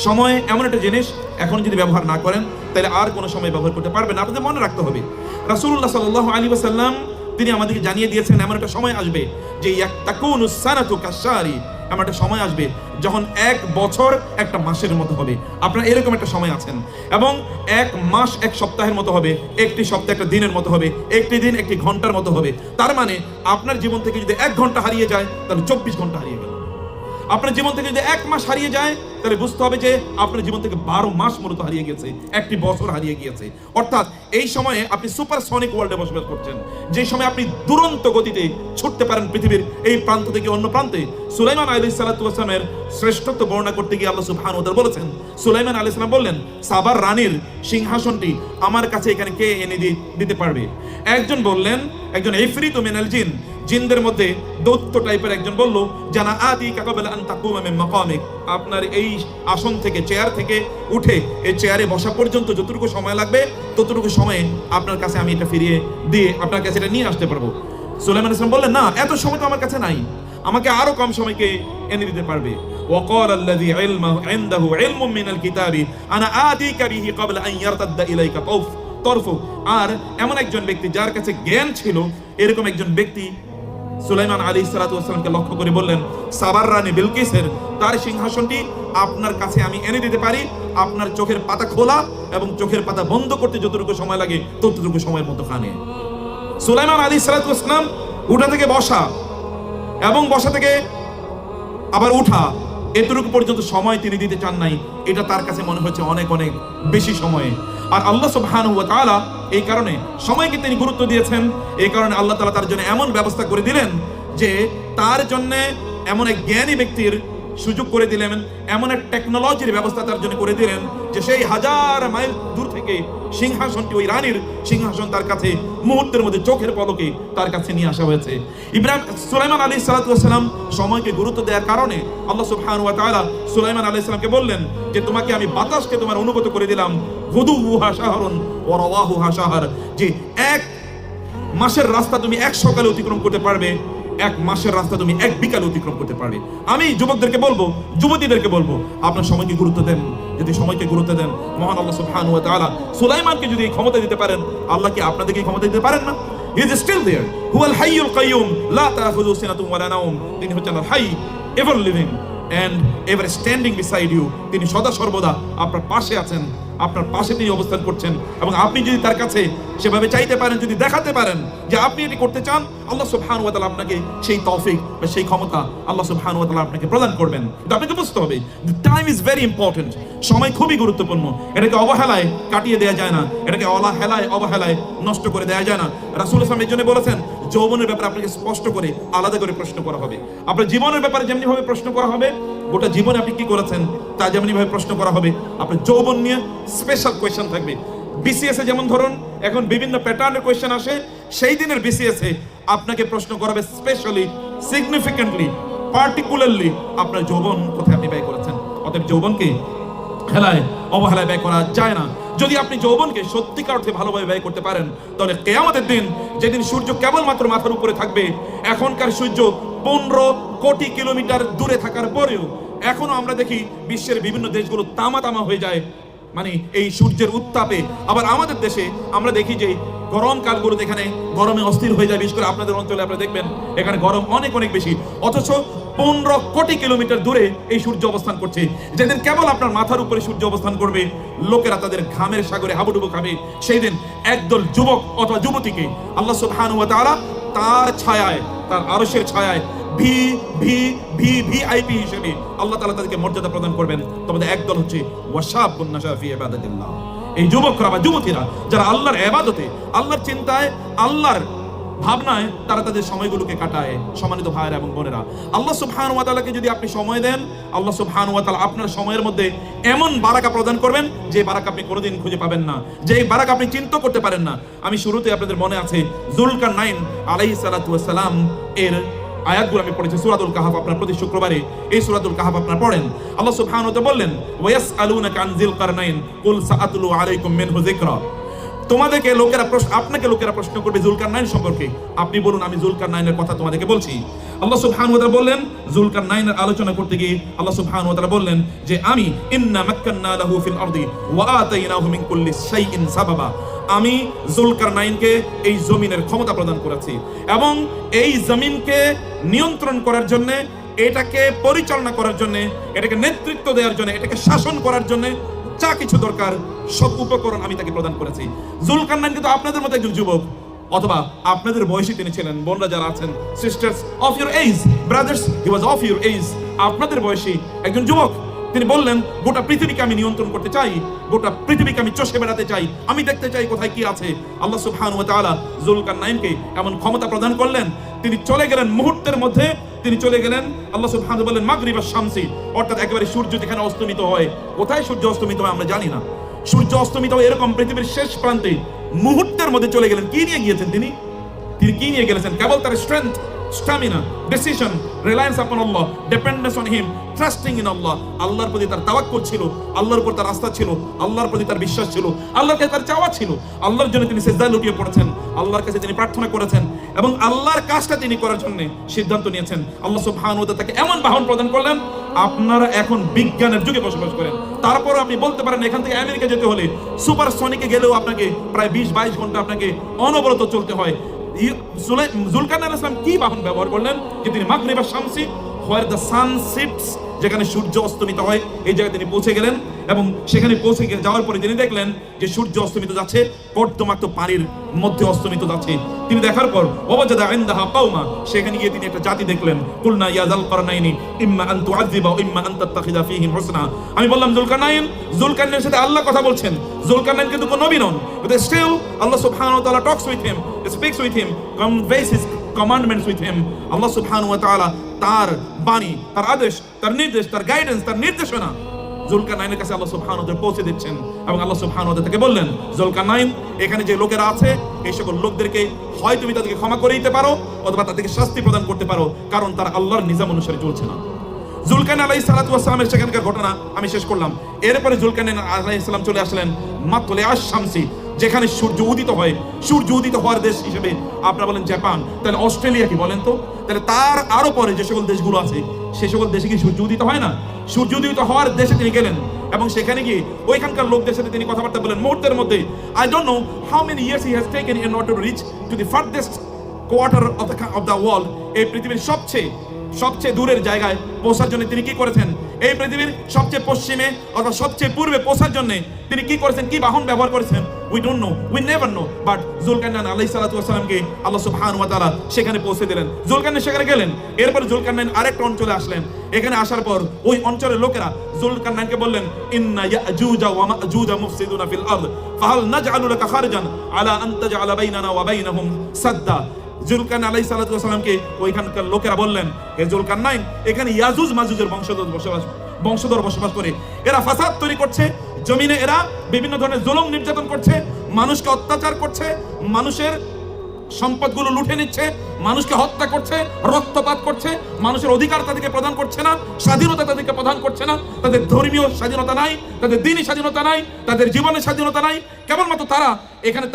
সময় এমন একটা জিনিস, এখন যদি ব্যবহার না করেন তাহলে আর কোনো সময় ব্যবহার করতে পারবেন না। আপনাদের মনে রাখতে হবে, রাসূলুল্লাহ সাল্লাল্লাহু আলাইহি ওয়াসাল্লাম তিনি আমাদেরকে জানিয়ে দিয়েছেন এমন একটা সময় আসবে যে ইয়াতাকুনুস সানাতু কাশারি, এমন একটা সময় আসবে যখন এক বছর একটা মাসের মতো হবে। আপনারা এরকম একটা সময় আছেন, এবং এক মাস এক সপ্তাহের মতো হবে, একটি সপ্তাহ একটা দিনের মতো হবে, একটি দিন একটি ঘন্টার মতো হবে। তার মানে আপনার জীবন থেকে যদি 1 ঘন্টা হারিয়ে যায় তাহলে 24 ঘন্টা হারিয়ে গেল। আপনার জীবন থেকে যদি 1 মাস হারিয়ে যায় তাহলে বুঝতে হবে যে আপনার জীবন থেকে 12 মাস মূলত হারিয়ে গেছে, একটি বছর হারিয়ে গিয়েছে। অর্থাৎ এই সময়ে আপনি সুপারসনিক ওয়ার্ল্ডে বসবাস করছেন, যে সময় আপনি দুরন্ত গতিতে ছুটতে পারেন পৃথিবীর এই প্রান্ত থেকে অন্য প্রান্তে। সুলাইমান আলাইহিস সালাতু ওয়াস সালামের শ্রেষ্ঠত্ব বর্ণনা করতে গিয়ে আল্লাহ সুবহানাহু ওয়া তাআলা বলেছেন, সুলাইমান আলাইহিস সালাম বললেন, সাবার রানীর সিংহাসনটি আমার কাছে এখানে কে এনে দিতে পারবে? একজন বললেন, একজন ইফরিতু মিনাল জিন, জিনদের মধ্যে দৈত্য টাইপের একজন বলল, জানা আদি কাকাবেলা আন তাকুমা মিন মাকামিক, আপনার এই আসন থেকে, চেয়ার থেকে উঠে এই চেয়ারে বসা পর্যন্ত যতটুকু সময় লাগবে ততটুকু সময়ে আপনার কাছে আমি এটা ফিরিয়ে দিয়ে আপনার কাছে এটা নিয়ে আসতে পারবো। সুলাইমান আলাইহিস সালাম বললেন, না, এত সময় তো আমার কাছে নাই, আমাকে আরো কম সময়কে এনে দিতে পারবে। ওয়াকাল আল্লাযী ইলমুহু ইনদাহু ইলমুম মিনাল কিতাবি আনা আতিকা বিহি ক্বাবলা আন ইয়ারতাদ্দা ইলাইকা তরফু। আর এমন একজন ব্যক্তি যার কাছে জ্ঞান ছিল, এরকম একজন ব্যক্তি সুলাইমান আলাইহিস সালাতু ওয়াস সালামকে লক্ষ্য করে বললেন, সাবার রানী বিলকিসের তার সিংহাসনটি আপনার কাছে আমি এনে দিতে পারি, আপনার চোখের পাতা খোলা এবং চোখের পাতা বন্ধ করতে যতটুকু সময় লাগে ততটুকু সময়ের মতো খানে। সুলাইমান আলাইহিস সালাতু ওয়াস সালাম উঠা থেকে বসা এবং বসা থেকে আবার উঠা, এতটুকু পর্যন্ত সময় তিনি দিতে চান নাই। এটা তার কাছে মনে হচ্ছে অনেক অনেক বেশি সময়ে। আর আল্লাহ সুবহানাহু ওয়া তাআলা এই কারণে সময়কে তিনি গুরুত্ব দিয়েছেন, এই কারণে আল্লাহ তাআলা তার জন্য এমন ব্যবস্থা করে দিলেন যে তার জন্য এমন এক জ্ঞানী ব্যক্তির সুযোগ করে দিলেন, এমন এক টেকনোলজির ব্যবস্থা তার জন্য করে দিলেন যে সেই 1000 মাইল দূর থেকে সিংহাসনটি, ওই রানীর সিংহাসন তার কাছে মুহূর্তের মধ্যে চোখের পলকে তার কাছে নিয়ে আসা হয়েছে। সুলাইমান আলাইহিস সালাতু ওয়াস সালাম সময়কে গুরুত্ব দেওয়ার কারণে আল্লাহ সুবহানাহু ওয়া তাআলা সুলাইমান আলাইহিস সালামকে বললেন যে তোমাকে আমি বাতাসকে তোমার অনুগত করে দিলাম, গুদুহা শাহরুন ওয়া রাওয়াহুহা শাহর, যে 1 মাসের রাস্তা তুমি 1 সকালে অতিক্রম করতে পারবে, 1 মাসের রাস্তা তুমি 1 বিকালে অতিক্রম করতে পারবে। আমি যুবকদেরকে বলবো, যুবতীদেরকে বলবো, আপনার সময়কে গুরুত্ব দেন। যদি সময়কে গুরুত্ব দেন, মহান আল্লাহ সুবহানাহু ওয়া তাআলা সুলাইমানকে যদি এই ক্ষমতা দিতে পারেন, আল্লাহ কি আপনাদেরকে এই ক্ষমতা দিতে পারেন না? হি ইজ স্টিল দেয়ার, হুয়াল হাইয়ুল কাইয়ুম লা তাখুযু সিনাতুন ওয়ালা নাওম, তিনি হচ্ছেন আল হাই, ever living and ever standing beside you. তিনি সদা সর্বদা আপনার পাশে আছেন, আপনার পাশে তিনি অবস্থান করছেন, এবং আপনি যদি তার কাছে সেভাবে চাইতে পারেন, যদি দেখাতে পারেন যে আপনি এটি করতে চান, আল্লাহ সুবহানাহু ওয়া তাআলা আপনাকে সেই তৌফিক বা সেই ক্ষমতা আল্লাহ সুবহানাহু ওয়া তাআলা আপনাকে প্রদান করবেন। কিন্তু আপনাকে বুঝতে হবে, টাইম ইজ ভেরি ইম্পর্টেন্ট, সময় খুবই গুরুত্বপূর্ণ। এটাকে অবহেলায় কাটিয়ে দেওয়া যায় না, এটাকে অবহেলায় নষ্ট করে দেওয়া যায় না। রাসূল সাল্লাল্লাহু আলাইহি ওয়াসাল্লাম এর জন্য বলেছেন, যৌবনের ব্যাপারে আপনাকে স্পষ্ট করে আলাদা করে প্রশ্ন করা হবে। আপনার জীবনের ব্যাপারে যেমনি ভাবে প্রশ্ন করা হবে, গোটা জীবনে আপনি কি করেছেন তা যেমনি ভাবে প্রশ্ন করা হবে। আপনার যৌবন নিয়ে স্পেশাল কোয়েশ্চেন থাকবে। বিসিএস এ যেমন ধরুন এখন বিভিন্ন প্যাটার্নের কোয়েশ্চেন আসে, সেই দিনের বিসিএস এ আপনাকে প্রশ্ন করা হবে স্পেশালি, সিগনিফিকেন্টলি, পার্টিকুলারলি আপনার যৌবন কোথায় আপনি ব্যয় করেছেন। অতএব যৌবনকে অবহেলায় ব্যয় করা যায় না। যদি আপনি যৌবনকে সত্যিকার অর্থে ভালোভাবে ব্যয় করতে পারেন, তাহলে কিয়ামতের দিন, যেদিন সূর্য কেবলমাত্র মাথার উপরে থাকবে, এখনকার সূর্য 15 কোটি কিলোমিটার দূরে থাকার পরেও এখনো আমরা দেখি বিশ্বের বিভিন্ন দেশগুলো তামা হয়ে যায়, মানে এই সূর্যের উত্তাপে। আবার আমাদের দেশে আমরা দেখি যে গরম কালগুলোতে এখানে গরমে অস্থির হয়ে যায়, বিশেষ করে আপনাদের অঞ্চলে আপনারা দেখবেন এখানে গরম অনেক অনেক বেশি, অথচ 15 কোটি কিলোমিটার দূরে এই সূর্য অবস্থান করছে। যেদিন কেবল আপনার মাথার উপরে সূর্য অবস্থান করবে, লোকেরা তাদের ঘামের সাগরে হাবুডুবু খাবে, সেই দিন একদল যুবক অথবা যুবতীকে আল্লাহ সুবহানাহু ওয়া তাআলা তার ছায়ায়, তার আরশের ছায়ায় ভিআইপি হিসেবে আল্লাহ তাআলা তাদেরকে মর্যাদা প্রদান করবেন। তবে একদল হচ্ছে ওয়াশাবুন নাশা ফি ইবাদাতিল্লাহ, এই যুবকরা বা যুবতীরা যারা আল্লাহর ইবাদতে, আল্লাহর চিন্তায়, আল্লাহর ভাবনায় তারা তাদের সময়গুলোকে কাটায়। সম্মানিত ভাইয়েরা এবং বোনেরা, আল্লাহ সুবহানাহু ওয়া তাআলাকে যদি আপনি সময় দেন, আল্লাহ সুবহানাহু ওয়া তাআলা আপনার সময়ের মধ্যে এমন বারাকা প্রদান করবেন যে বারাকা আপনি কোনোদিন খুঁজে পাবেন না, যে বারাকা আপনি চিন্তা করতে পারেন না। আমি শুরুতে আপনাদের মনে আছে যুলকারনাইন আলাইহিস সালাতু ওয়াস সালাম এর আয়াতগুলো আমি পড়েছি সূরাতুল কাহফ। আপনারা প্রতি শুক্রবারে এই সূরাতুল কাহফ আপনারা পড়েন। আল্লাহ সুবহানাহু ওয়া তাআলা বললেন, ওয়ায়াসআলুনাকা আন যিলকারনাইন কুল সাআতলু আলাইকুম মিনহু যিকরা, আপনাকে লোকেরা প্রশ্ন করবে যুলকারনাইন সম্পর্কে, আপনি বলুন আমি যুলকারনাইনের কথা তোমাদেরকে বলছি। আল্লাহ সুবহানাহু ওয়া তাআলা বললেন যুলকারনাইনের আলোচনা করতে গিয়ে আল্লাহ সুবহানাহু ওয়া তাআলা বললেন যে আমি ইন্না মাক্কান্না লাহু ফিল আরদি ওয়া আতাইনাহু মিন কুল্লি শাইইন সাবাবা, আমি যুলকারনাইনকে এই জমিনের ক্ষমতা প্রদান করেছি এবং এই জমিনকে নিয়ন্ত্রণ করার জন্য, এটাকে পরিচালনা করার জন্য, এটাকে নেতৃত্ব দেওয়ার জন্য, এটাকে শাসন করার জন্য যা কিছু দরকার সব উপকরণ আমি তাকে প্রদান করেছি। যুলকারনাইন কিন্তু আপনাদের মতো একজন যুবক, অথবা আপনাদের বয়সী তিনি ছিলেন। বোনরা যারা আছেন, sisters of your age, brothers he was of your age, আপনাদের বয়সী একজন যুবক। তিনি বললেন গোটা পৃথিবীকে আমি নিয়ন্ত্রণ করতে চাই, গোটা পৃথিবীকে আমি চষে বেড়াতে চাই, আমি দেখতে চাই কোথায় কি আছে। আল্লাহ সুবহানাহু ওয়া তাআলা যুলকারনাইনকে এমন ক্ষমতা প্রদান করলেন, তিনি চলে গেলেন মুহূর্তের মধ্যে, তিনি চলে গেলেন। আল্লাহ সুবহানাহু বলেন মাগরিবাশ শামসি, অর্থাৎ একেবারে সূর্য যেখানে অস্তমিত হয়। কোথায় সূর্য অস্তমিত হয় আমরা জানি না, সূর্য অস্তমিত হয় এরকম পৃথিবীর শেষ প্রান্তে মুহূর্তের মধ্যে চলে গেলেন। কি নিয়ে গিয়েছেন তিনি কি নিয়ে গেলেছেন? কেবল তার strength, stamina, decision, reliance upon Allah, dependence on him, trusting in Allah. আল্লাহর প্রতি তার তাওয়াক্কুল ছিল, আল্লাহর উপর তার আস্থা ছিল, আল্লাহর প্রতি তার বিশ্বাস ছিল, আল্লাহর কাছে তার চাওয়া ছিল। আল্লাহর জন্য তিনি সিজদায় লুটিয়ে পড়েছেন, আল্লাহর কাছে তিনি প্রার্থনা করেছেন এবং আল্লাহর কাজটা তিনি করার জন্য সিদ্ধান্ত নিয়েছেন। আল্লাহ সুবহানাহু ওয়া তাআলা তাকে এমন বাহন প্রদান করলেন। আপনারা এখন বিজ্ঞানের যুগে বসবাস করেন, তারপর আপনি বলতে পারেন এখান থেকে আমেরিকা যেতে হলে সুপারসনিকে গেলেও আপনাকে প্রায় 20-22 ঘন্টা আপনাকে অনবরত চলতে হয়। যুলকারনাইন আলাইহিস সালাম কি বাহন ব্যবহার করলেন? যে তিনি মাগরিবাশ Samsi, where the sun sets, যেখানে সূর্য অস্তমিত হয়, এই জায়গায় তিনি পৌঁছে গেলেন এবং সেখানে পৌঁছে যাওয়ার পরে তিনি দেখলেন যে সূর্য অস্তমিত যাচ্ছে, কর্দমাক্ত পানির মধ্যে অস্তমিত যাচ্ছে। তিনি দেখার পর ওয়াজাদা ইনদাহা কওমা, সেখানে গিয়ে তিনি একটা জাতি দেখলেন। কুলনা ইয়া যুলকারনাইনি ইম্মা আন তুআযিবা ওয়া ইম্মা আন তাত্তাখিযা ফীহিম হুসনা। আমি বললাম যুলকারনাইনের সাথে আল্লাহ কথা বলছেন। যুলকারনাইন কিন্তু কোনো নবী নন, but still Allah subhanahu wa ta'ala talks with him, speaks with him, conveys his commandments with him. Allah subhanahu wa ta'ala তার বাণী, তার আদেশ, তার নির্দেশ, তার গাইডেন্স, তার নির্দেশনা যুলকারনাইনের কাছে আল্লাহ সুবহানাহু ওয়া তাআলা পৌঁছে দিচ্ছেন। এবং আল্লাহ সুবহানাহু ওয়া তাআলা তাকে বললেন, যুলকারনাইন, এখানে যে লোকেরা আছে এই সকল লোকদেরকে হয় তুমি তাদেরকে ক্ষমা করে দিতে পারো অথবা তাদেরকে শাস্তি প্রদান করতে পারো, কারণ তারা আল্লাহর নিজাম অনুসারে চলছে না। যুলকারনাইন আলাইহিস সালাতু ওয়াস সালামের সেখানকার ঘটনা আমি শেষ করলাম। এরপরে যুলকারনাইন আলাইহিস সালাম চলে আসলেন মাতলিআশ শামসি, যেখানে সূর্য উদিত হয়। সূর্য উদিত হওয়ার দেশ হিসেবে আপনারা বলেন জাপান, তাহলে অস্ট্রেলিয়া কি বলেন তো? তাহলে তার আরো পরে যে সকল দেশগুলো আছে সে সকল দেশে কি সূর্য উদিত হয় না? সূর্য উদিত হওয়ার দেশে তিনি গেলেন এবং সেখানে গিয়ে ওইখানকার লোকদের সাথে তিনি কথাবার্তা বলেন মুহূর্তের মধ্যে। I don't know how many years he has taken in order to reach to the farthest quarter of the world. এই পৃথিবীর সবচেয়ে দূরের জায়গায় পৌঁছার জন্য তিনি কি করেছেন? এই পৃথিবীর সবচেয়ে পশ্চিমে অথবা সবচেয়ে পূর্বে পৌঁছার জন্য তিনি কি করেছেন, কি বাহন ব্যবহার করেছেন? We don't know, we never know. But Zulkarnain আলাইহিস সালাতু ওয়াস সালামকে আল্লাহ সুবহানাহু ওয়া তাআলা সেখানে পৌঁছে দিলেন। যুলকারনাইন সেখানে গেলেন। এরপর যুলকারনাইন আরেকটা অঞ্চলে আসলেন। এখানে আসার পর ওই অঞ্চলের লোকেরা যুলকারনাইনকে বললেন, ইন্না ইয়াজুজা ওয়া মাজুজা মুফসিদুনা ফিল আরদ ফাহাল নাজআলু লাকা খারজান আলা আন তাজআলা বাইনানা ওয়া বাইনাহুম সাদ্দা। যুলকারনাইন আলাইহিস সালাতু ওয়াস সালামকে ওইখানকার লোকেরা বললেন, হে যুলকারনাইন, এখানে ইয়াজুজ মাজুজের বংশধর বসবাস করে, এরা ফাসাদ তৈরি করছে জমিনে, এরা বিভিন্ন ধরনের জুলুম নির্যাতন করছে, মানুষকে অত্যাচার করছে, মানুষের সম্পদগুলো লুটে নিচ্ছে, মানুষকে হত্যা করছে, রক্তপাত করছে, মানুষের অধিকার তাদেরকে প্রদান করছে না, স্বাধীনতা তাদেরকে প্রদান করছে না, তাদের ধর্মীয় স্বাধীনতা নাই, তাদের দ্বীনি স্বাধীনতা নাই, তাদের জীবনের স্বাধীনতা নাই। কেবলমাত্র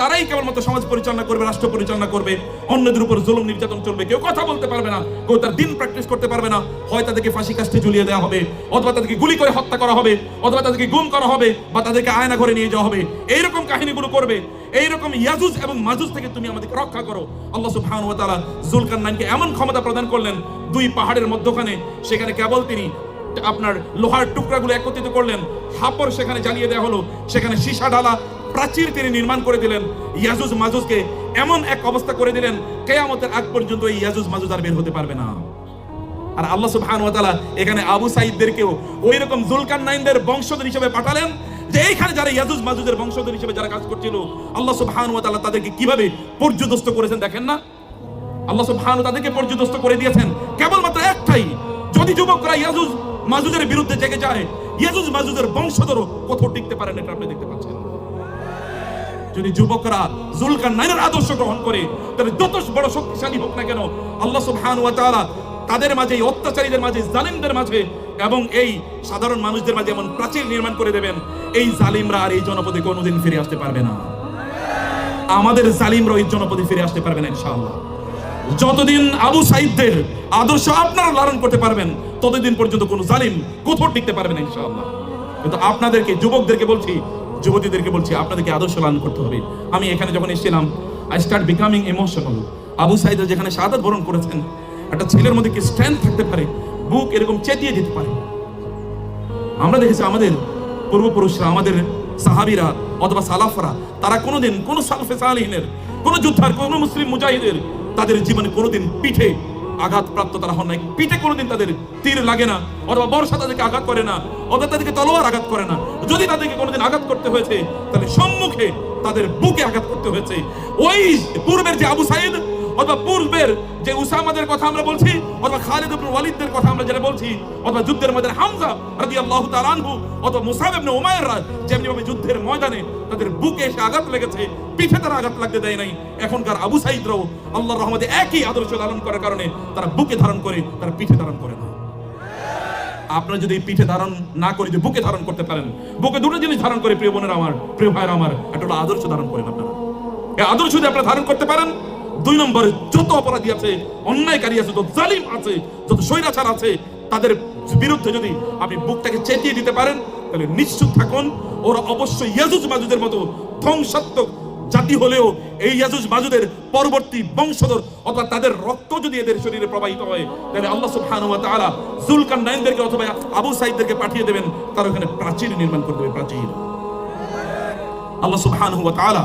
তারাই কেবলমাত্র সমাজ পরিচালনা করবে, রাষ্ট্র পরিচালনা করবে, অন্যদের উপর জুলুম নির্যাতন চলবে, কেউ কথা বলতে পারবে না, কেউ তার দিন প্র্যাকটিস করতে পারবে না। হয় তাদেরকে ফাঁসি কাস্টে ঝুলিয়ে দেওয়া হবে, অথবা তাদেরকে গুলি করে হত্যা করা হবে, অথবা তাদেরকে গুম করা হবে, বা তাদেরকে আয়না ঘরে নিয়ে যাওয়া হবে। এইরকম কাহিনীগুলো করবে। এইরকম ইয়াজুজ এবং মাজুজ থেকে তুমি আমাদেরকে রক্ষা করো। আল্লাহ সুবহানাহু ওয়া তাআলা যুলকারনাইনকে এমন ক্ষমতা প্রদান করলেন, দুই পাহাড়ের মধ্যখানে, সেখানে কেবল তিনি আপনার লোহার টুকরাগুলো একত্রিত করলেন, হাপর সেখানে জ্বালিয়ে দেওয়া হলো, সেখানে সীসা ঢালা প্রাচীর তিনি নির্মাণ করে দিলেন। ইয়াজুজ মাজুজকে এমন এক অবস্থা করে দিলেন, কিয়ামতের আগ পর্যন্ত এই ইয়াজুজ মাজুজ আর বের হতে পারবে না। আর আল্লাহ সুবহানাহু ওয়া তাআলা এখানে আবু সাঈদদেরকেও ওই রকম যুলকারনাইনদের বংশধর হিসেবে পাঠালেন, যে এইখানে যারা ইয়াজুজ মাজুজের বংশধর হিসেবে যারা কাজ করছিল, আল্লাহ সুবহানাহু ওয়া তাআলা তাদেরকে কিভাবে পর্যুদস্ত করেছেন দেখেন না? আল্লাহ সুবহানাহু ওয়া তাআলা তাদেরকে পর্যুদস্ত করে দিয়েছেন কেবলমাত্র একটাই, যদি যুবকরা ইয়াজুজ মাজুজের বিরুদ্ধে জেগে যায়, ইয়াজুজ মাজুজের বংশধরও কোথাও টিকতে পারেন, এটা আপনি দেখতে পাচ্ছেন। যদি যুবকরা যুলকারনাইনের আদর্শ গ্রহণ করে, তাহলে যত বড় শক্তিশালী হোক না কেন, আল্লাহ সুবহানাহু ওয়া তাআলা তাদের মাঝে, অত্যাচারীদের মাঝে, জালিমদের মাঝে এবং এই সাধারণ মানুষদের মাঝে এমন প্রাচীর নির্মাণ করে দেবেন, এই জালিমরা আর এই জনপদে কোনোদিন ফিরে আসতে পারবে না। আমাদের জালিমরা এই জনপদে ফিরে আসতে পারবে না ইনশাআল্লাহ। যতদিন আবু সাইদদের আদর্শ আপনারা লালন করতে পারবেন ততদিন পর্যন্ত কোনো জালিম কোথাও টিকতে পারবে না ইনশাআল্লাহ। কিন্তু আপনাদেরকে, যুবকদেরকে বলছি, যুবতীদেরকে বলছি, আপনাদেরকে আদর্শ লালন করতে হবে। আমি এখানে যখন এসেছিলাম, I start becoming emotional. Abu Sayeed যেখানে শাহাদাত বরণ করেছেন, একটা ছেলের মধ্যে কি স্ট্রেংথ থাকতে পারে, বুক এরকম চেতিয়ে দিতে পারে। আমরা দেখেছি আমাদের পূর্বপুরুষরা, আমাদের সাহাবীরা অথবা সালাফরা, তারা কোনোদিন কোন সালফে সালিহিনের, কোন যোদ্ধার, কোন মুসলিম মুজাহিদের তাদের জীবনে কোনোদিন পিঠে আঘাতপ্রাপ্ত তারা হন নাই। পিঠে কোনোদিন তাদের তীর লাগে না, অথবা বর্ষা তাদেরকে আঘাত করে না, অথবা তাদেরকে তলোয়ার আঘাত করে না। যদি তাদেরকে কোনোদিন আঘাত করতে হয়েছে, তাহলে সম্মুখে তাদের বুকে আঘাত করতে হয়েছে। ওই পূর্বের যে আবু সাইদ অথবা পূর্বের যে উসামাদের কথা আমরা বলছি, অথবা খালিদ ইবনে ওয়ালিদের কথা আমরা যেটা বলছি, অথবা যুদ্ধের ময়দানে হামজা রাদিয়াল্লাহু তাআলা আনহু অথবা মুসআব ইবনে উমাইর যেমনি ভাবে যুদ্ধের ময়দানে তাদের বুকে এসে আঘাত লেগেছে, পিঠে তারা আঘাত লাগতে দেয় নাই, এখনকার আবু সাইদরাও আল্লাহর রহমতে একই আদর্শ লালন করার কারণে তারা বুকে ধারণ করে, তারা পিঠে ধারণ করে না। আপনারা যদি পিঠে ধারণ না করে যদি বুকে ধারণ করতে পারেন, বুকে দুটো জিনিস ধারণ করে, প্রিয় বোনেরা আমার, প্রিয় ভাইরা আমার, একটা আদর্শ ধারণ করেন। আপনারা এই আদর্শ যদি আপনারা ধারণ করতে পারেন, দুই নম্বরে যত অপরাধী আছে, অন্যায়কারী আছে, যত জালিম আছে, যত স্বৈরাচার আছে, তাদের বিরুদ্ধে যদি আপনি বুকটাকে চেতিয়ে দিতে পারেন, তাহলে নিশ্চিত থাকুন ওরা অবশ্যই ইয়াজুজ মাজুজের মতো ধ্বংসাত্মক জাতি হলেও এই ইয়াজুজ মাজুজের পরবর্তী বংশধর অথবা তাদের রক্ত যদি এদের শরীরে প্রবাহিত হয়, তাহলে আল্লাহ সুবহানাহু ওয়া তাআলা যুলকারনাইনদেরকে অথবা আবু সাইদদেরকে পাঠিয়ে দেবেন, তারা ওখানে প্রাচীর নির্মাণ করে দেবে। প্রাচীর আল্লাহ সুবহানাহু ওয়া তাআলা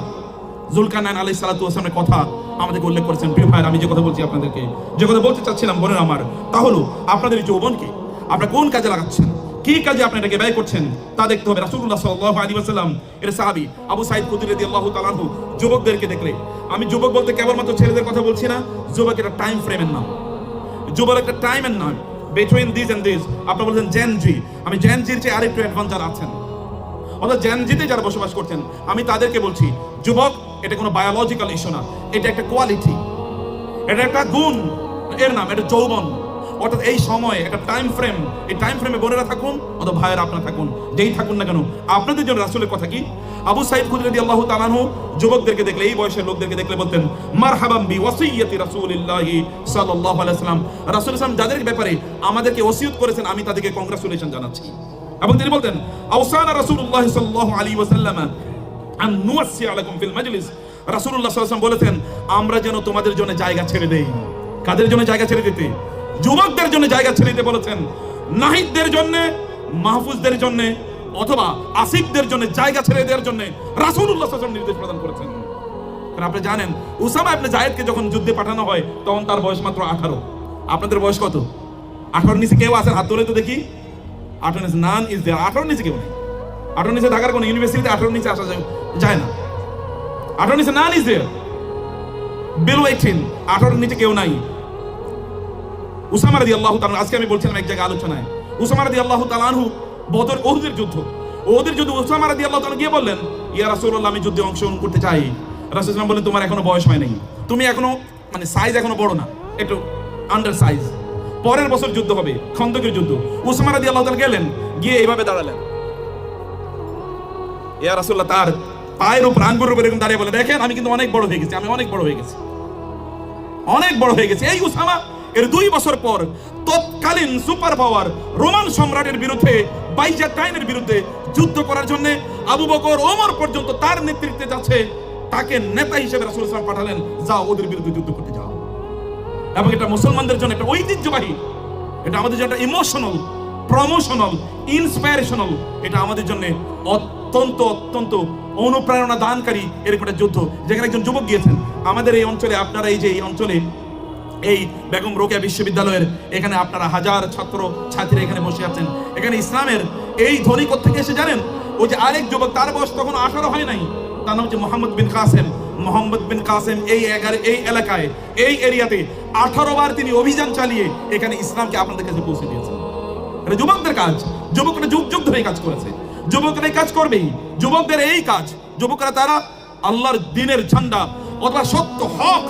যুলকারনাইন আলাইহিস সালাতু ওয়াস সালামের কথা আমাদেরকে উল্লেখ করেছেন। প্রিয় ভাই, আমি যে কথা বলছি আপনাদেরকে, যে কথা বলতে চাচ্ছিলাম বোনের আমার, তা হলো আপনাদের এই যৌবনকে আপনারা কোন কাজে লাগাচ্ছেন, কি কাজে আপনি এটাকে ব্যয় করছেন, তা দেখতে হবে। রাসূলুল্লাহ সাল্লাল্লাহু আলাইহি ওয়াসাল্লাম এর সাহাবী আবু সাঈদ খুদরী রাদিয়াল্লাহু তাআলা আনহু যুবকদেরকে দেখলে, আমি যুবক বলতে কেবলমাত্র ছেলেদের কথা বলছি না, যুবক একটা টাইম ফ্রেমের নাম, যুবক একটা টাইমের নাম, বিটুইন দিস এন্ড দিস। আপনি বলছেন জেন জি, আমি জেন জির চেয়ে আরেকটু অ্যাডভান্স যারা আছেন, অর্থাৎ জেন জিতে যারা বসবাস করছেন, আমি তাদেরকে বলছি যুবক এটা কোনো বায়োলজিক্যাল ইস্যু না, এটা একটা কোয়ালিটি, এটা একটা গুণ, এর নাম এটা যৌবন। অর্থাৎ এই সময় একটা টাইম ফ্রেম, এই টাইম ফ্রেমে বোনেরা থাকুন অথবা ভাইয়েরা আপনারা থাকুন, যেই থাকুন না কেন, আপনাদের জন্য রাসূলের কথা কি, আবু সাঈদ খুদরী রাদিয়াল্লাহু তাআলা আনহু যুবকদেরকে দেখলে, এই বয়সের লোকদেরকে দেখলে বলতেন মারহাবাম বি ওয়াসিয়্যাতি রাসূলিল্লাহি সাল্লাল্লাহু আলাইহি ওয়াসাল্লাম। রাসূল সাল্লাল্লাহু যাদের ব্যাপারে আমাদেরকে ওসিয়ত করেছেন, আমি তাদেরকে কংগ্রাচুলেশন জানাচ্ছি। এবং তিনি বলতেন আওসানা রাসূলুল্লাহ সাল্লাল্লাহু আলাইহি ওয়াসাল্লাম আন নুওয়াসি আলাইকুম ফিল মাজলিস। রাসূলুল্লাহ সাল্লাল্লাহু আলাইহি ওয়াসাল্লাম বলেছেন আমরা যেন তোমাদের জন্য জায়গা ছেড়ে দেই। কাদের জন্য জায়গা ছেড়ে দিতে? যুবকদের জন্য জায়গা ছেড়ে দিতে বলেছেন, নাহিদদের জন্য, মাহফুজদের জন্য অথবা আসিফদের জন্য জায়গা ছেড়ে দেওয়ার জন্য রাসূলুল্লাহ সাল্লাল্লাহু আলাইহি ওয়াসাল্লাম নির্দেশ প্রদান করেছেন। কারণ আপনি জানেন উসামা ইবনে যায়েদকে যখন যুদ্ধে পাঠানো হয় তখন তার বয়স মাত্র 18। আপনাদের বয়স কত? 18 নিচে কেউ আছেন? হাত তুলে তো দেখি। 18 নিচে নান ইজ দেয়ার। 18 নিচে কেউ নেই। 18 নিচে ঢাকার কোন ইউনিভার্সিটিতে 18 নিচে আসা যায় না। 18 নিচে নান ইজ দেয়ার, বিলো 18। 18 নিচে কেউ নাই। উসামা রাদিয়াল্লাহু তাআলা, আজকে আমি বলছিলাম এক জায়গায় আলোচনায়, উসামা রাদিয়াল্লাহু তাআলা আনহু বদর ওহুদের যুদ্ধ, উসামা রাদিয়াল্লাহু তাআলা গিয়ে বললেন ইয়া রাসূলুল্লাহ আমি যুদ্ধে অংশগ্রহণ করতে চাই। রাসূল সাল্লাল্লাহু বললেন তোমার এখনো বয়স হয় নাই, তুমি এখনো মানে সাইজ এখনো বড় না, একটু আন্ডার সাইজ। পরের বছর যুদ্ধ হবে, খন্দকের যুদ্ধ। উসামা রাদিয়াল্লাহু তাআলা গেলেন, গিয়ে এইভাবে দাঁড়ালেন, ইয়া রাসূলুল্লাহ তার পায়ের উপর আঙ্গুরের উপর এরকম দাঁড়িয়ে বলে দেখেন আমি কিন্তু অনেক বড় হয়ে গেছি, আমি অনেক বড় হয়ে গেছি, অনেক বড় হয়ে গেছে। এই উসামা এর 2 বছর পর তৎকালীন সুপার পাওয়ার রোমান সম্রাটের বিরুদ্ধে, বাইজান্টাইনের বিরুদ্ধে যুদ্ধ করার জন্য আবু বকর ওমর পর্যন্ত তার নেতৃত্বে যাচ্ছে, তাকে নেতা হিসেবে রাসূল সাল্লাল্লাহু আলাইহি ওয়াসাল্লাম পাঠালেন, যাও ওদের বিরুদ্ধে যুদ্ধ করতে যাও। এবং এটা মুসলমানদের জন্য একটা ঐতিহ্যবাহী, এটা আমাদের জন্য একটা ইমোশনাল, প্রমোশনাল, ইন্সপায়ারেশনাল, এটা আমাদের জন্য অত্যন্ত অত্যন্ত অনুপ্রেরণা দানকারী এরকম একটা যুদ্ধ, যেখানে একজন যুবক গিয়েছেন। আমাদের এই অঞ্চলে, আপনারা এই যে এই অঞ্চলে এই বেগম রোকেয়া বিশ্ববিদ্যালয়ের এখানে আপনারা হাজার ছাত্র ছাত্রীরা এখানে বসে আছেন, এখানে ইসলামের এই ধ্বনি কোত্থেকে এসে জানেন? ওই যে আরেক যুবক, তার বয়স তখন 18 হয় নাই, তার নাম হচ্ছে মোহাম্মদ বিন কাসেম। মোহাম্মদ বিন কাসেম এই এলাকায়, এই এরিয়াতে 18 বার তিনি অভিযান চালিয়ে এখানে ইসলামকে আপনাদের কাছে পৌঁছে দিয়েছেন। এটা যুবকদের কাজ, যুবকরা যুগ যুগ ধরে কাজ করেছে, যুবকরা এই কাজ করবেই। যুবকদের এই কাজ, যুবকরা তারা আল্লাহর দ্বীনের ঝান্ডা অথবা সত্য, হক,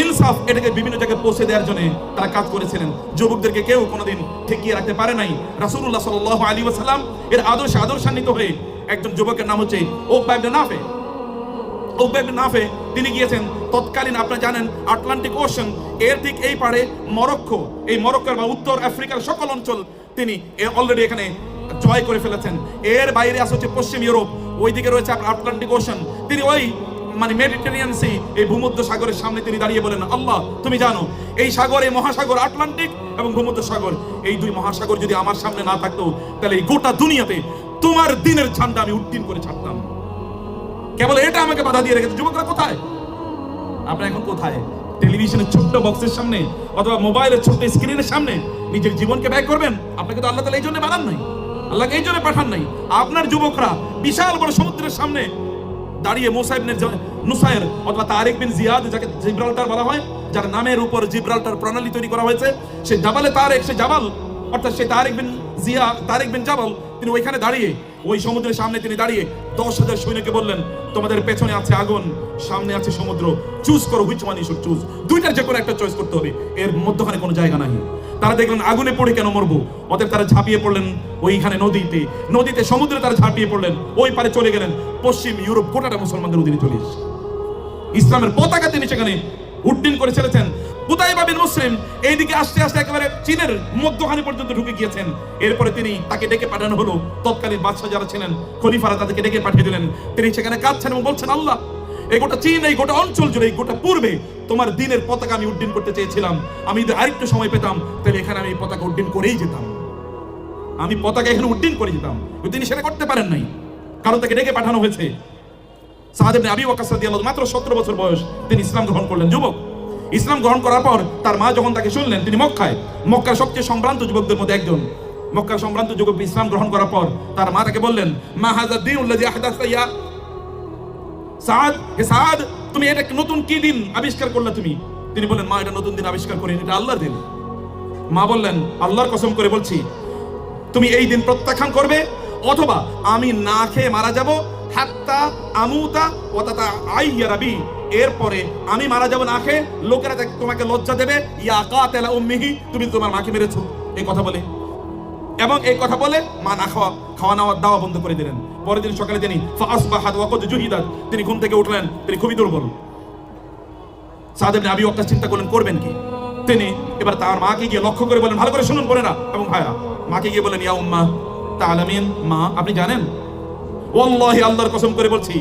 ইনসাফ এটাকে বিভিন্ন জায়গায় পৌঁছে দেওয়ার জন্য তারা কাজ করেছিলেন। যুবকদেরকে কেউ কোনোদিন ঠেকিয়ে রাখতে পারে নাই। রাসূলুল্লাহ সাল্লাল্লাহু আলাইহি ওয়াসাল্লাম এর আদর্শান্বিত হয়ে একজন যুবকের নাম হচ্ছে উকবা ইবনে নাফে। উকবা ইবনে নাফে তিনি গিয়েছেন তৎকালীন, আপনারা জানেন আটলান্টিক ওশান এর ঠিক এই পারে মরক্কো, এই মরক্কোর বা উত্তর আফ্রিকার সকল অঞ্চল তিনি অলরেডি এখানে জয় করে ফেলেছেন। এর বাইরে আছে হচ্ছে পশ্চিম ইউরোপ, ওইদিকে রয়েছে আপনার আটলান্টিক ওশান। তিনি ওই মেডিটেরিয়ান সি, এই ভূমধ্য সাগরের সামনে তিনি দাঁড়িয়ে বলেন, আল্লাহ তুমি জানো এই সাগর, এই মহাসাগর আটলান্টিক এবং ভূমধ্য সাগর, এই দুই মহাসাগর যদি আমার সামনে না থাকতো তাহলে এই গোটা দুনিয়াতে তোমার দিনের ঝান্ডা আমি উড্ডীন করে ছাড়তাম। কেবল এটা আমাকে বাধা দিয়ে রেখেছে। যুবকরা কোথায়? আপনারা এখন কোথায়? টেলিভিশনের ছোট্ট বক্সের সামনে অথবা মোবাইলের ছোট্ট স্ক্রিনের সামনে নিজের জীবনকে ব্যয় করবেন? আপনাকে তো আল্লাহ তাআলা এই জন্য বানান নাই, আল্লাহকে এই জন্য পাঠান নাই। আপনার যুবকরা বিশাল বড় সমুদ্রের সামনে দাঁড়িয়ে মুসা ইবনে নুসাইর অথবা তারিক বিন জিয়াদ, যাকে জিব্রাল্টার বলা হয়, যার নামের উপর জিব্রাল্টার প্রণালী তৈরি করা হয়েছে, সে জাবালে তারেক, সে জাবাল অর্থাৎ সে তারিক বিন জাবাল, তিনি ওইখানে দাঁড়িয়ে ওই সমুদ্রের সামনে তিনি দাঁড়িয়ে 10,000 সৈন্যকে বললেন, তোমাদের পেছনে আছে আগুন, সামনে আছে সমুদ্র, চুজ করো, which one you should choose. দুইটার যে কোনো একটা চয়েস করতে হবে, এর মধ্যখানে কোনো জায়গা নাই। তারা দেখলেন আগুনে পড়ে কেন মরবো, অতএব তারা ঝাঁপিয়ে পড়লেন ওইখানে নদীতে সমুদ্রে তারা ঝাঁপিয়ে পড়লেন, ওই পারে চলে গেলেন। পশ্চিম ইউরোপ গোটাটা মুসলমানদের অধীনে চলে এসেছে। ইসলামের পতাকা তিনি সেখানে উড্ডীন করে ছেড়েছেন। কুতাইবা বিন মুসলিম এইদিকে আস্তে আস্তে একেবারে চীনের মধ্যখানে পর্যন্ত ঢুকে গিয়েছেন। এরপরে তাকে ডেকে পাঠানো হলো, তৎকালীন বাদশা যারা ছিলেন খলিফারা তাদেরকে ডেকে পাঠিয়ে দিলেন। তিনি সেখানে কাঁদছেন এবং বলছেন, আল্লাহ এই গোটা চীন, এই গোটা অঞ্চল জুড়ে, এই গোটা পূর্বে তোমার দিনের পতাকা আমি উড্ডীন করতে চেয়েছিলাম। আমি যদি আরেকটু সময় পেতাম তাহলে এখানে আমি পতাকা উড্ডীন করেই যেতাম, আমি পতাকা এখানে উড্ডীন করে যেতাম। তিনি সেটা করতে পারেন নাই, কারণ তাকে ডেকে পাঠানো হয়েছে। সাদ ইবনে আবি ওয়াক্কাস রাদিয়াল্লাহু, মাত্র 17 বছর বয়স, তিনি ইসলাম গ্রহণ করলেন। যুবক ইসলাম গ্রহণ করার পর তার মা যখন তাকে শুনলেন, তিনি মক্কার সবচেয়ে সম্ভ্রান্ত যুবকদের মধ্যে একজন, মক্কার সম্ভ্রান্ত যুবক ইসলাম গ্রহণ করার পর তার মা তাকে বললেন, মা হাযা দীনুল্লাযী আহদাসা ইয়া সাদ, হে সাদ তুমি এটা নতুন কি দিন আবিষ্কার করলে তুমি? তিনি বললেন, মা এটা নতুন দিন আবিষ্কার করিনি, এটা আল্লাহর দিন। মা বললেন, আল্লাহর কসম করে বলছি তুমি এই দিন প্রত্যাখ্যান করবে অথবা আমি না খেয়ে মারা যাব, হাত্তা আমুতা ওয়া তাতাআইয়া রাবি, এরপরে আমি মারা যাব না খেয়ে, লোকেরা তোমাকে লজ্জা দেবে, ইয়া কাতালা উম্মিহি, তুমি তোমার মাকে মেরেছো, এই কথা বলে। এবং এই কথা বলে মা না খাওয়া দাওয়া বন্ধ করে দিলেন। পরের দিন সকালে তিনি ফাসবাহাত ওয়া কদ জুহিদাত, তিনি ঘুম থেকে উঠলেন, তিনি খুবই দুর্বল। সাদ ইবনে আবি ওয়াক্কাস চিন্তা করলেন করবেন কি। তিনি এবার তার মাকে গিয়ে লক্ষ্য করে বলেন, ভালো করে শুনুন বোনেরা এবং ভাইরা, মাকে গিয়ে বলেন, ইয়া উম্মা তাআলামিন, মা আপনি জানেন, ওয়াল্লাহি আল্লাহর কসম করে বলছি,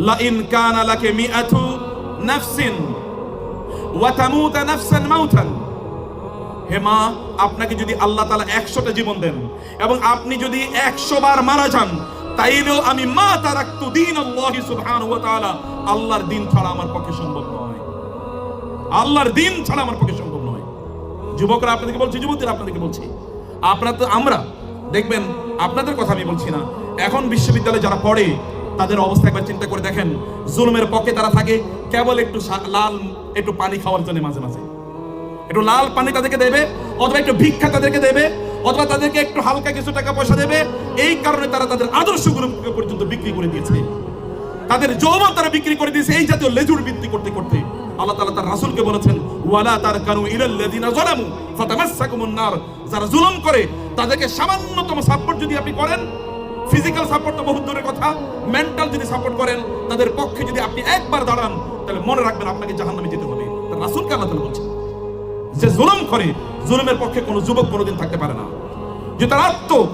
লা ইন কানা লাকে মিআতু নাফসিন ওয়া তামুতা নাফসান মাউতান, হে মা আপনাকে যদি আল্লাহ তাআলা 100টা জীবন দেন এবং আপনি যদি 100 বার মারা যান, তাইলেও আমি মা তারাকতু দীনাল্লাহি সুবহানাহু ওয়া তাআলা, আল্লাহর দিন ছাড়া আমার পক্ষে সম্ভব নয়, আল্লাহর দিন ছাড়া আমার পক্ষে সম্ভব নয়। যুবকরা আপনাদেরকে বলছি, যুবতীরা আপনাদেরকে বলছি, আমরা দেখবেন, আপনাদের কথা আমি বলছি না, এখন বিশ্ববিদ্যালয়ে যারা পড়ে তাদের অবস্থা একবার চিন্তা করে দেখেন। জুলুমের পক্ষে তারা থাকে, কেবল একটু পানি খাওয়ার জন্য মাঝে মাঝে একটু লাল পানি তাদেরকে দেবে, অথবা একটু ভিক্ষা তাদেরকে দেবে, অথবা তাদেরকে একটু হালকা কিছু টাকা পয়সা দেবে। এই কারণে তারা তাদের আদর্শগুলোকে পর্যন্ত বিক্রি করে দিয়েছে, তাদের যৌবন তারা বিক্রি করে দিয়েছে এই জাতীয় লেজুর বৃত্তি করতে করতে। আল্লাহ তাআলা তার রাসূলকে বলেছেন, ওয়ালা তারকানু ইলাল্লাযিনা যালামু ফাতামাসসাকুমুন নার, যারা জুলুম করে তাদেরকে সামান্যতম সাপোর্ট যদি আপনি করেন, ফিজিক্যাল সাপোর্ট তো বহুত দূরের কথা, মেন্টাল যদি সাপোর্ট করেন, তাদের পক্ষে যদি আপনি একবার দাঁড়ান, তাহলে মনে রাখবেন আপনাকে জাহান্নামে যেতে হবে। তার রাসূলকে আল্লাহ তাআলা বলছেন, যে জুলুম করে, জুলুমের পক্ষে কোনো যুবক কোনোদিন থাকতে পারে না। যদি তার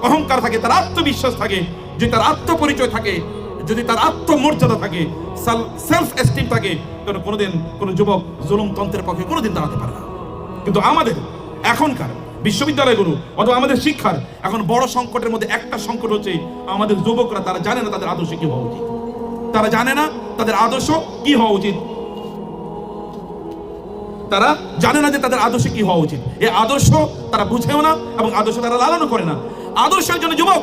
অহংকার থাকে, তার আত্মবিশ্বাস থাকে, যদি তার আত্মপরিচয় থাকে, যদি তার আত্মমর্যাদা থাকে, সেলফ এস্টিম থাকে, তাহলে কোনোদিন কোনো যুবক জুলুম তন্ত্রের পক্ষে কোনোদিন দাঁড়াতে পারে না। কিন্তু আমাদের এখনকার বিশ্ববিদ্যালয়গুলো অথবা আমাদের শিক্ষার এখন বড় সংকটের মধ্যে একটা সংকট হচ্ছে, আমাদের যুবকরা তারা জানে না তাদের আদর্শ কি হওয়া উচিত, তারা জানে না তাদের আদর্শ কি হওয়া উচিত, তারা জানে না যে তাদের আদর্শ কি হওয়া উচিত। এই আদর্শ তারা বুঝেও না এবং আদর্শ তারা লালনও করে না। আদর্শের জন্য যুবক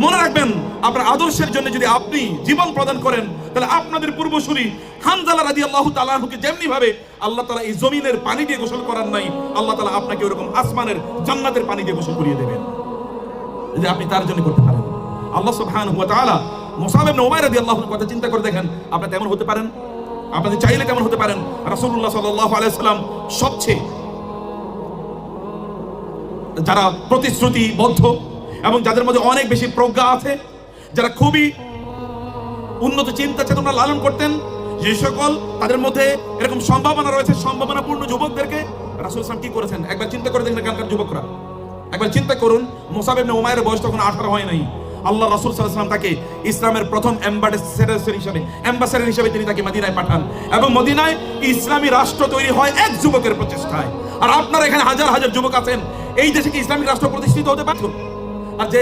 মনে রাখবেন, আপনার আদর্শের জন্য যদি আপনি জীবন প্রদান করেন, তাহলে আপনাদের পূর্বসূরি হানজালা রাদিয়াল্লাহু তাআলা আনহুকে যেমনি ভাবে আল্লাহ তাআলা এই জমিনের পানি দিয়ে গোসল করার নাই, আল্লাহ তাআলা আপনাকে ওরকম আসমানের জান্নাতের পানি দিয়ে গোসল করিয়ে দেবেন যদি আপনি তার জন্য করতে পারেন। আল্লাহ সুবহানাহু ওয়া তাআলা মুসাব ইবনে উমাইর রাদিয়াল্লাহু আনহুর কথা চিন্তা করে দেখেন, আপনি তেমন হতে পারেন, আপনাদের চাইলে তেমন হতে পারেন। রাসূলুল্লাহ সাল্লাল্লাহু আলাইহি সাল্লাম সবচেয়ে যারা প্রতিশ্রুতিবদ্ধ এবং যাদের মধ্যে অনেক বেশি প্রজ্ঞা আছে, যারা খুবই উন্নত চিন্তা চেতনা লালন করতেন, যে সকল তাদের মধ্যে এরকম সম্ভাবনা রয়েছে, সম্ভাবনাপূর্ণ যুবকদেরকে রাসূল সাল্লাল্লাহু আলাইহি ওয়াসাল্লাম কি করেছেন? একবার চিন্তা করে দেখেন এখানকার যুবকরা, একবার চিন্তা করুন। মুসাব ইবনে উমাইরের বয়স তখন 18 হয় নাই। আল্লাহ রাসূল সাল্লাল্লাহু আলাইহি ওয়াসাল্লাম তাকে ইসলামের প্রথম অ্যাম্বাসেডর হিসেবে তিনি তাকে মদিনায় পাঠান, এবং মদিনায় ইসলামী রাষ্ট্র তৈরি হয় এক যুবকের প্রচেষ্টায়। আর আপনারা এখানে হাজার হাজার যুবক আছেন, এই দেশে কি ইসলামিক রাষ্ট্র প্রতিষ্ঠিত হতে পারত? আর যে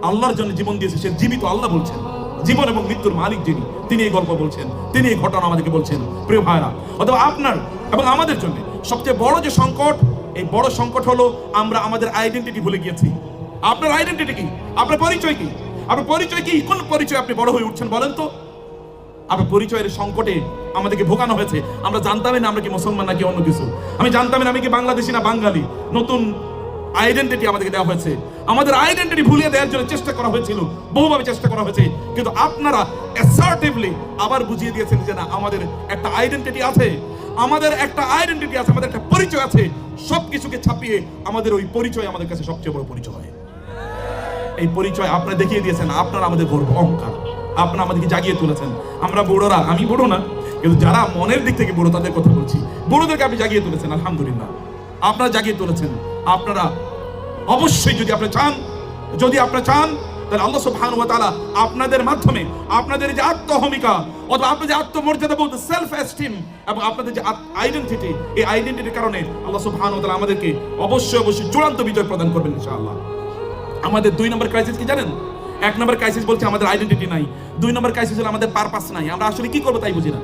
আল্লাহর জন্য জীবন দিয়েছে সে জীবিত। আল্লাহ বলছেন জীবন এবং মৃত্যুর মালিক যিনি, তিনি এই গল্প বলছেন, তিনি এই ঘটনা আমাদেরকে বলছেন। প্রিয় ভাইরা, অথবা আপনার এবং আমাদের জন্য সবচেয়ে বড় যে সংকট, এই বড় সংকট হলো আমরা আমাদের আইডেন্টিটি ভুলে গিয়েছি। আপনার আইডেন্টিটি কি? আপনার পরিচয় কি? আপনার পরিচয় কি? কোন পরিচয় আপনি বড় হয়ে উঠছেন বলেন তো? আপনার পরিচয়ের সংকটে আমাদেরকে ভোগানো হয়েছে। আমরা জানতামই না আমরা কি মুসলমান নাকি অন্য কিছু। আমি জানতামই না আমি কি বাংলাদেশি না বাঙালি। নতুন আইডেন্টিটি আমাদেরকে দেওয়া হয়েছে। আমাদের আইডেন্টিটি ভুলিয়ে দেওয়ার জন্য চেষ্টা করা হয়েছিল, বহুভাবে চেষ্টা করা হয়েছে, কিন্তু আপনারা অ্যাসার্টিভলি আবার বুঝিয়ে দিয়েছেন যে না, আমাদের একটা আইডেন্টিটি আছে, আমাদের একটা আইডেন্টিটি আছে, আমাদের একটা পরিচয় আছে। সবকিছুকে ছাপিয়ে আমাদের ওই পরিচয় আমাদের কাছে সবচেয়ে বড় পরিচয়। এই পরিচয় আপনারা দেখিয়ে দিয়েছেন, আপনারা আমাদের গর্ব, অহংকার, আপনারা আমাদেরকে জাগিয়ে তুলেছেন। আমরা বুড়োরা, আমি বুড়ো না কিন্তু যারা মনের দিক থেকে বুড়ো তাদের কথা বলছি, বুড়োদেরকে আপনি জাগিয়ে তুলেছেন, আলহামদুলিল্লাহ আপনারা জাগিয়ে তুলেছেন। আপনারা অবশ্যই যদি আপনি চান তাহলে আল্লাহ সুবহানাহু ওয়া তাআলা আপনাদের মাধ্যমে আপনাদের যে আত্মহমিকা অথবা আপনাদের যে আত্মমর্যাদা বোধ, সেলফ এস্টিম এবং আপনাদের যে আইডেন্টিটি, এই আইডেন্টিটির কারণে আল্লাহ সুবহানাহু ওয়া তাআলা আমাদেরকে অবশ্যই চূড়ান্ত বিজয় প্রদান করবেন ইনশাআল্লাহ। আমাদের 2 নম্বর ক্রাইসিস কি জানেন? 1 নম্বর ক্রাইসিস বলছে আমাদের আইডেন্টিটি নাই, 2 নম্বর ক্রাইসিস হলো আমাদের পারপাস নাই। আমরা আসলে কি করবো তাই বুঝি না।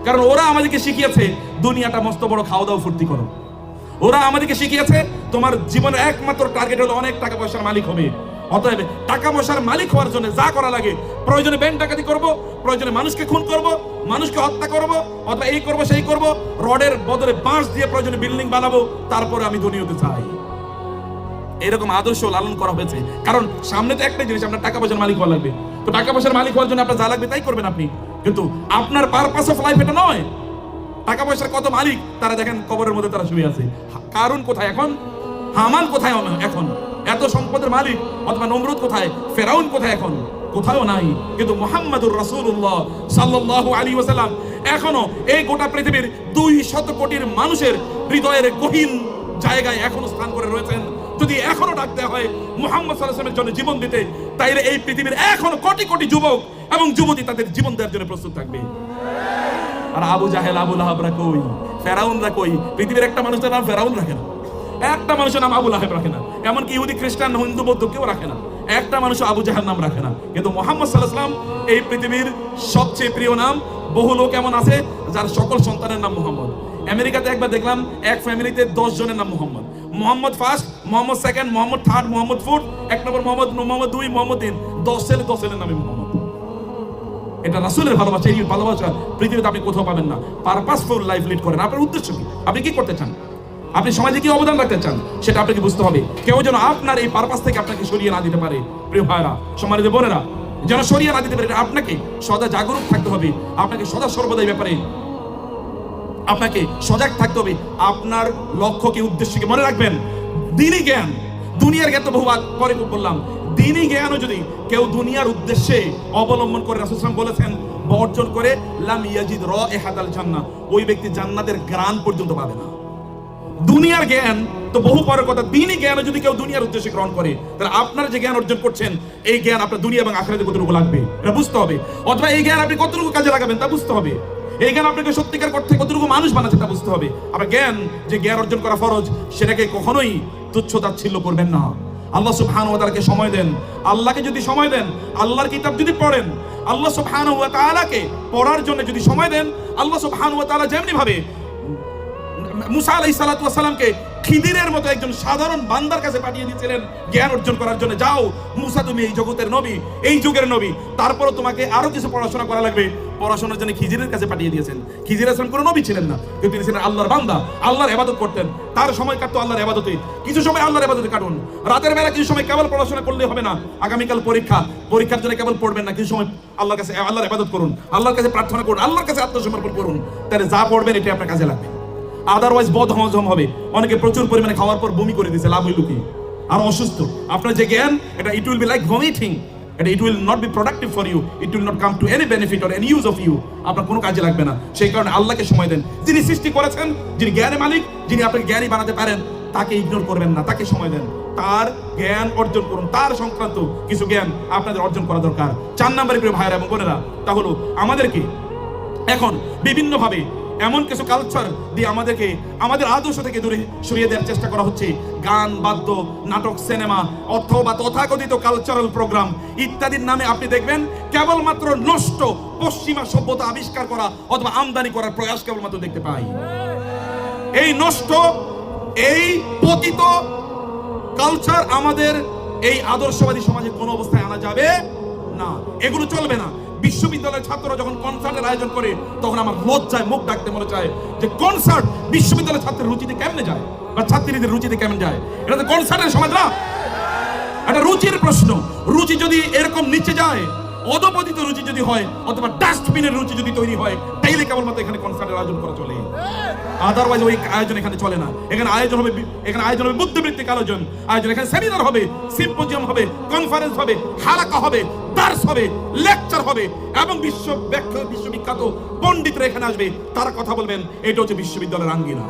কারণ ওরা আমাদেরকে শিখিয়েছে দুনিয়াটা মস্ত বড়, খাওয়া দাওয়া ফুর্তি করো। ওরা আমাদেরকে শিখিয়েছে তোমার জীবনের একমাত্র টার্গেট হলো অনেক টাকা পয়সার মালিক হবে। অতএব টাকা পয়সার মালিক হওয়ার জন্য যা করা লাগে, প্রয়োজনে ব্যাংক ডাকাতি করব, প্রয়োজনে মানুষকে খুন করব, মানুষকে হত্যা করব, অথবা এই করব সেই করব, রডের বদলে বাঁশ দিয়ে প্রয়োজনে বিল্ডিং বানাবো, তারপরে আমি দুনিয়াতে চাই। এরকম আদর্শ লালন করা হয়েছে। কারণ সামনে তো একটাই জিনিস, আপনার টাকা পয়সার মালিক হওয়া লাগবে। তো টাকা পয়সার মালিক হওয়ার জন্য আপনার যা লাগবে তাই করবেন আপনি, কিন্তু আপনার পারপাস অফ লাইফ এটা নয়। টাকা পয়সার কত মালিক তারা দেখেন কবরের মধ্যে তারা শুয়ে আছে। কারণ কোথায় এখন? হামান কোথায় এখন? এত সম্পদের মালিক অথবা নমরুদ কোথায়? ফেরাউন কোথায় এখন? কোথাও নাই। কিন্তু মুহাম্মাদুর রাসূলুল্লাহ সাল্লাল্লাহু আলাইহি ওয়াসাল্লাম এখনো এই গোটা পৃথিবীর 200 কোটির মানুষের হৃদয়ের গহীন জায়গায় এখনো স্থান করে রয়েছেন। যদি এখনো ডাকতে হয় মুহাম্মদ সাল্লাল্লাহু আলাইহি ওয়াসাল্লামের জন্য জীবন দিতে, তাইলে এই পৃথিবীর এখনো কোটি কোটি যুবক এবং যুবতী তাদের জীবন দেওয়ার জন্য প্রস্তুত থাকবে। আর আবু জাহেল, আবু লাহাবরা কই, ফেরাউনরা কই? পৃথিবীর একটা মানুষের নাম ফেরাউন রাখে না, একটা মানুষের নাম আবু লাহাব রাখে না, এমনকি ইহুদি খ্রিস্টান হিন্দু বৌদ্ধ কেউ রাখে না, একটা মানুষ আবু জাহেল নাম রাখে না। কিন্তু মুহাম্মদ সাল্লাল্লাহু আলাইহি ওয়াসাল্লাম এই পৃথিবীর সবচেয়ে প্রিয় নাম। বহু লোক এমন আছে যার সকল সন্তানের নাম মুহাম্মদ। আমেরিকাতে একবার দেখলাম এক ফ্যামিলিতে 10 জনের নাম Muhammad. Muhammad first, Muhammad second, Muhammad third, Muhammad fourth, 1 নম্বর মুহাম্মদ, মুহাম্মদ 2, মুহাম্মদ 3, 10 ছেলের নামে মুহাম্মদ। এটা রাসূলের ভালোবাসা। এই ভালোবাসা পৃথিবীতে আপনি কোথাও পাবেন না। পারপাসফুল লাইফ লিড করেন। আপনার উদ্দেশ্য কি? আপনি কি করতে চান? আপনি সমাজে কি অবদান রাখতে চান? সেটা আপনাকে বুঝতে হবে। কেউ যেন আপনার এই পারপাস থেকে আপনাকে সরিয়ে না দিতে পারে। প্রিয় ভাইরা, সম্মানিত বোনেরা, যেন সরিয়ে না দিতে পারে। আপনাকে সদা জাগরুক থাকতে হবে। আপনাকে সদা সর্বদা এই ব্যাপারে আপনাকে সজাগ থাকতে হবে। আপনার লক্ষ্যকে, উদ্দেশ্যকে মনে রাখবেন। দ্বীনি জ্ঞান, দুনিয়ার জ্ঞান তো বহুবার পরে বললাম। দ্বীনি জ্ঞানও যদি কেউ দুনিয়ার উদ্দেশ্যে অবলম্বন করে, রাসূল সাল্লাল্লাহু আলাইহি ওয়াসাল্লাম বলেছেন, বর্জন করে, লাম ইয়াজিদ রাইহাতাল জান্নাহ, ওই ব্যক্তি জান্নাতের ঘ্রাণ পর্যন্ত পাবে না। দুনিয়ার জ্ঞান তো বহু পরের কথা। দ্বীনি জ্ঞানও যদি কেউ দুনিয়ার উদ্দেশ্যে গ্রহণ করে, তাহলে আপনারা যে জ্ঞান অর্জন করছেন, এই জ্ঞান আপনার দুনিয়া এবং আখিরাতে কতটুকু লাগবে এটা বুঝতে হবে। অথবা এই জ্ঞান আপনি কতটুকু কাজে লাগাবেন তা বুঝতে হবে। এই জ্ঞান আপনাকে সত্যিকার করতে কতটুকু মানুষ বানাচ্ছে তা বুঝতে হবে। আপনার জ্ঞান, যে জ্ঞান অর্জন করা ফরজ, সেটাকে কখনোই তুচ্ছ তাচ্ছিল্য করবেন না। আল্লাহ সুবহানাহু ওয়া তাআলাকে সময় দেন। আল্লাহকে যদি সময় দেন, আল্লাহর কিতাব যদি পড়েন, আল্লাহ সুবহানাহু ওয়া তাআলাকে পড়ার জন্য যদি সময় দেন, আল্লাহ সুবহানাহু ওয়া তাআলা যেমনি ভাবে মুসা আলাইহিস সালাতু ওয়াস সালামকে খিদিরের মতো একজন সাধারণ বান্দার কাছে পাঠিয়ে দিয়েছিলেন জ্ঞান অর্জন করার জন্য, যাও মুসা তুমি এই জগতের নবী, এই যুগের নবী, তারপরও তোমাকে আরো কিছু পড়াশোনা করা লাগবে। পড়াশোনার জন্য খিজিরের কাছে পাঠিয়ে দিয়েছেন। খিজির আলাইহিস সালাম কোনো নবী ছিলেন না, কিন্তু তিনি ছিলেন আল্লাহর বান্দা, আল্লাহর ইবাদত করতেন। তার সময় কাটতো আল্লাহর ইবাদতে। কিছু সময় আল্লাহর ইবাদতে কাটুন। রাতের বেলা কিছু সময় কেবল পড়াশোনা করলে হবে না। আগামীকাল পরীক্ষার জন্য কেবল পড়বেন না, কিছু সময় আল্লাহর কাছে আল্লাহর ইবাদত করুন, আল্লাহর কাছে প্রার্থনা করুন, আল্লাহর কাছে আত্মসমর্পণ করুন। তাহলে যা পড়বেন এটা আপনার কাজে লাগবে। আদারওয়াইজ বদহজম হবে। অনেকে প্রচুর পরিমাণে খাওয়ার পর বমি করে দিয়েছে, লাভ হইল কি? আর অসুস্থ। আপনার যে জ্ঞান, এটা it will be like vomiting. It will not be productive for you, it will not come to any benefit or any use of you, আপনার কোনো কাজে লাগবে না। সেই কারণে আল্লাহকে সময় দেন, যিনি সৃষ্টি করেছেন, যিনি জ্ঞানের মালিক, যিনি আপনাকে জ্ঞানী বানাতে পারেন, তাকে ইগনোর করবেন না, তাকে সময় দেন, তার জ্ঞান অর্জন করুন, তার সংক্রান্ত কিছু জ্ঞান আপনাদের অর্জন করা দরকার। 4 নম্বরে প্রিয় ভাইয়েরা এবং বোনেরা, তা হলো আমাদেরকে এখন বিভিন্নভাবে এমন কিছু কালচার দিয়ে আমাদেরকে আমাদের আদর্শ থেকে দূরে সরিয়ে দেওয়ার চেষ্টা করা হচ্ছে। গান, বাদ্য, নাটক, সিনেমা অথবা তথাকথিত কালচারাল প্রোগ্রাম ইত্যাদির নামে আপনি দেখবেন কেবলমাত্র নষ্ট পশ্চিমা সভ্যতা আবিষ্কার করা অথবা আমদানি করার প্রয়াস কেবলমাত্র দেখতে পাই। এই নষ্ট, এই পতিত কালচার আমাদের এই আদর্শবাদী সমাজে কোনো অবস্থায় আনা যাবে না, এগুলো চলবে না। বিশ্ববিদ্যালয়ের ছাত্ররা যখন কনসার্টের আয়োজন করে তখন আমার লজ্জায় মুখ ডাকতে মনে চায় যে কনসার্ট বিশ্ববিদ্যালয়ের ছাত্রের রুচিতে কেমনে যায় বা ছাত্রীদের রুচিতে কেমন যায়? এটা তো কনসার্টের সমাজ না, এটা রুচির প্রশ্ন। রুচি যদি এরকম নিচে যায়, অধপতিত রুচি যদি হয় অথবা ডাস্টবিনের রুচি যদি তৈরি হয়, তাইলে কেবলমাত্র এখানে কনসার্টের আয়োজন করা চলে, আদারওয়াইজ ওই আয়োজন এখানে চলে না। এখানে আয়োজন হবে বুদ্ধিবৃত্তিক আয়োজন, এখানে সেমিনার হবে, সিম্পোজিয়াম হবে, কনফারেন্স হবে, হালাকা হবে, দার্স হবে, লেকচার হবে এবং বিশ্ববিখ্যাত পণ্ডিতরা এখানে আসবে, তারা কথা বলবেন। এটা হচ্ছে বিশ্ববিদ্যালয়ের আঙ্গিনা।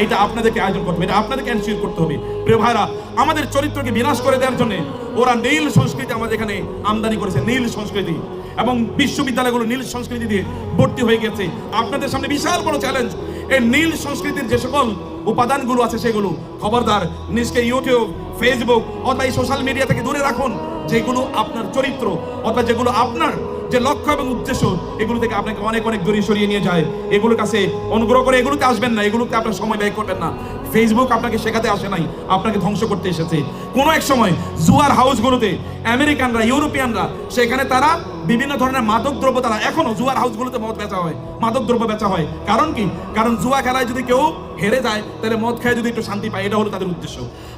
এটা আপনাদেরকে আয়োজন করতে হবে, এটা আপনাদেরকে এনশিওর করতে হবে। প্রিয় ভাইরা, আমাদের চরিত্রকে বিনাশ করে দেওয়ার জন্য ওরা নীল সংস্কৃতি আমাদের এখানে আমদানি করেছে, নীল সংস্কৃতি, এবং বিশ্ববিদ্যালয়গুলো নীল সংস্কৃতি দিয়ে ভর্তি হয়ে গেছে। আপনাদের সামনে বিশাল বড় চ্যালেঞ্জ, এই নীল সংস্কৃতির যে সকল উপাদানগুলো আছে সেগুলো খবরদার নিজকে ইউটিউব, ফেসবুক অথবা এই সোশ্যাল মিডিয়া থেকে দূরে রাখুন। যেগুলো আপনার চরিত্র অথবা যেগুলো আপনার যে লক্ষ্য এবং উদ্দেশ্য, এগুলো থেকে আপনাকে অনেক অনেক দূরে সরিয়ে নিয়ে যায়, এগুলোর কাছে অনুগ্রহ করে এগুলোতে আসবেন না, এগুলোতে আপনার সময় ব্যয় করবেন না। ফেসবুক আপনাকে শেখাতে আসে নাই, আপনাকে ধ্বংস করতে এসেছে। কোনো এক সময় জুয়ার হাউসগুলোতে আমেরিকানরা, ইউরোপিয়ানরা, সেখানে তারা বিভিন্ন ধরনের মাদক দ্রব্য, তারা এখনো জুয়ার হাউসগুলোতে মদ বেচা হয়, মাদক দ্রব্য বেচা হয়। কারণ কি? কারণ জুয়া খেলায় যদি কেউ হেরে যায় তাহলে মদ খেয়ে যদি একটু শান্তি পায়, এটা হলো তাদের উদ্দেশ্য।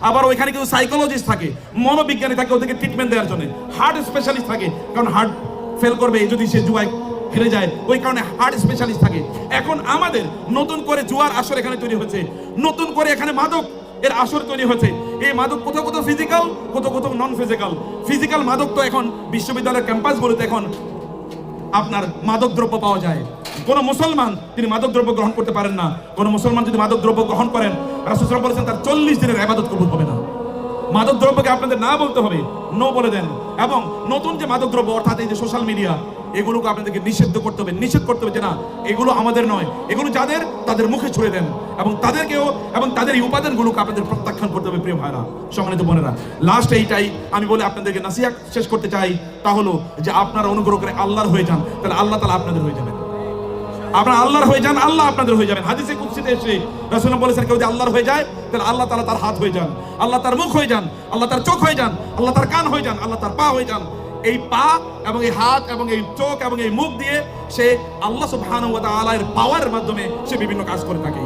আবার ওইখানে কিছু সাইকোলজিস্ট থাকে, মনোবিজ্ঞানী থাকে ওদেরকে ট্রিটমেন্ট দেওয়ার জন্য, হার্ট স্পেশালিস্ট থাকে, কারণ হার্ট ফেল করবে যদি সে জুয়ায় হেরে যায়, ওই কারণে হার্ট স্পেশালিস্ট থাকে। এখন আমাদের নতুন করে জুয়ার আসর এখানে তৈরি হচ্ছে, নতুন করে এখানে মাদক এর আসর তৈরি হচ্ছে। এই মাদক কোথাও কোথাও ফিজিক্যাল, কোথাও কোথাও নন ফিজিক্যাল। ফিজিক্যাল মাদক তো এখন বিশ্ববিদ্যালয়ের ক্যাম্পাসগুলোতে এখন আপনার মাদক দ্রব্য পাওয়া যায়। কোন মুসলমান তিনি মাদক দ্রব্য গ্রহণ করতে পারেন না। কোন মুসলমান যদি মাদক দ্রব্য গ্রহণ করেন, রাসূল সাল্লাল্লাহু আলাইহি ওয়াসাল্লাম বলেছেন তার 40 দিনের ইবাদত কবুল হবে না। মাদক দ্রব্যকে আপনাদের না বলতে হবে, নো বলে দেন। এবং নতুন যে মাদক দ্রব্য অর্থাৎ এই যে সোশ্যাল মিডিয়া, এগুলোকে আপনাদেরকে নিষিদ্ধ করতে হবে, নিষেধ করতে হবে যে না, এগুলো আমাদের নয়, এগুলো যাদের তাদের মুখে ছুড়ে দেন এবং তাদেরকেও এবং তাদের এই উপাদানগুলোকে আপনাদের প্রত্যাখ্যান করতে হবে। প্রিয় ভাইরা, সম্মানিত বোনেরা, লাস্ট এইটাই আমি বলে আপনাদেরকে নাসিহা শেষ করতে চাই, তা হলো যে আপনারা অনুগ্রহ করে আল্লাহর হয়ে যান, তাহলে আল্লাহ তাআলা আপনাদের হয়ে যাবেন। আপনারা আল্লাহর হয়ে যান, আল্লাহ আপনাদের হয়ে যাবেন। হাদিসে কুদসিতে এসে রাসূলুল্লাহ বলেছেন কেউ যদি আল্লাহর হয়ে যায় তাহলে আল্লাহ তাআলা তার হাত হয়ে যান, আল্লাহ তার মুখ হয়ে যান, আল্লাহ তার চোখ হয়ে যান, আল্লাহ তার কান হয়ে যান, আল্লাহ তার পা হয়ে যান। এই পা এবং এই হাত এবং এই চোখ এবং এই মুখ দিয়ে সে আল্লাহ সুবহানাহু ওয়া তাআলার পাওয়ারের মাধ্যমে সে বিভিন্ন কাজ করে থাকে।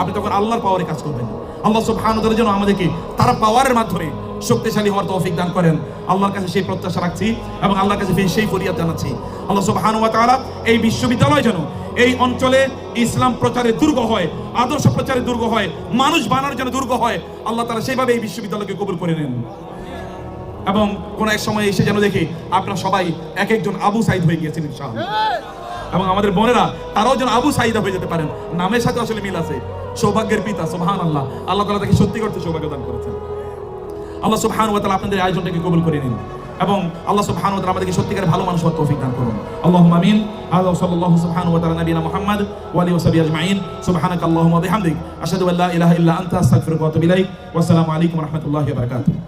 আপনি তখন আল্লাহর পাওয়ারে কাজ করবেন। আল্লাহ সুবহানাহু ওয়া তাআলা যেন আমাদেরকে তার পাওয়ারের মাধ্যমে শক্তিশালী হওয়ার তৌফিক দান করেন, আল্লাহর কাছে সেই প্রত্যাশা রাখছি এবং আল্লাহর কাছে সেই ফরিয়াদ জানাচ্ছি। আল্লাহ সুবহানাহু ওয়া তাআলা এই বিশ্ববিদ্যালয় যেন এই অঞ্চলে ইসলাম প্রচারের দুর্গ হয়, আদর্শ প্রচারের দুর্গ হয়, মানুষ বানানোর জন্য দুর্গ হয়। আল্লাহ তাআলা সেইভাবে এই বিশ্ববিদ্যালয়কে কবুল করে নেন এবং কোন এক সময় এসে যেন দেখি আপনারা সবাই এক একজন আবু সাইদ হয়ে গিয়েছেন ইনশাআল্লাহ, এবং আমাদের বোনেরা তারাও যেন আবু সাইদা হয়ে যেতে পারেন। নামের সাথে আসলে মিল আছে। সৌভাগ্যের পিতা সুবহানাল্লাহ, আল্লাহ তাআলা তাকে সত্যি করতে সৌভাগ্য দান করেছেন। আল্লাহ সুবহানাহু ওয়া তাআলা আপনাদের আয়োজনটাকে কবুল করে নিন এবং আল্লাহ সুবহানাহু ওয়া তাআলা আমাদেরকে সত্যিকারের ভালো মানুষ হওয়ার তৌফিক দান করুন। আল্লাহুম্মা আমিন। আল্লাহ সাল্লাল্লাহু সুবহানাহু ওয়া তাআলা নবিনা মুহাম্মদ ওয়া আলিহি ওয়া সাহবিহি আজমাইন। সুবহানাকাল্লাহুম্মা ওয়া বিহামদিক আশহাদু আল্লা ইলাহা ইল্লা আনতা আস্তাগফিরুকা ওয়া আতুবু ইলাইক। ওয়া আসসালামু আলাইকুম ওয়া রাহমাতুল্লাহি ওয়া বারাকাতুহু।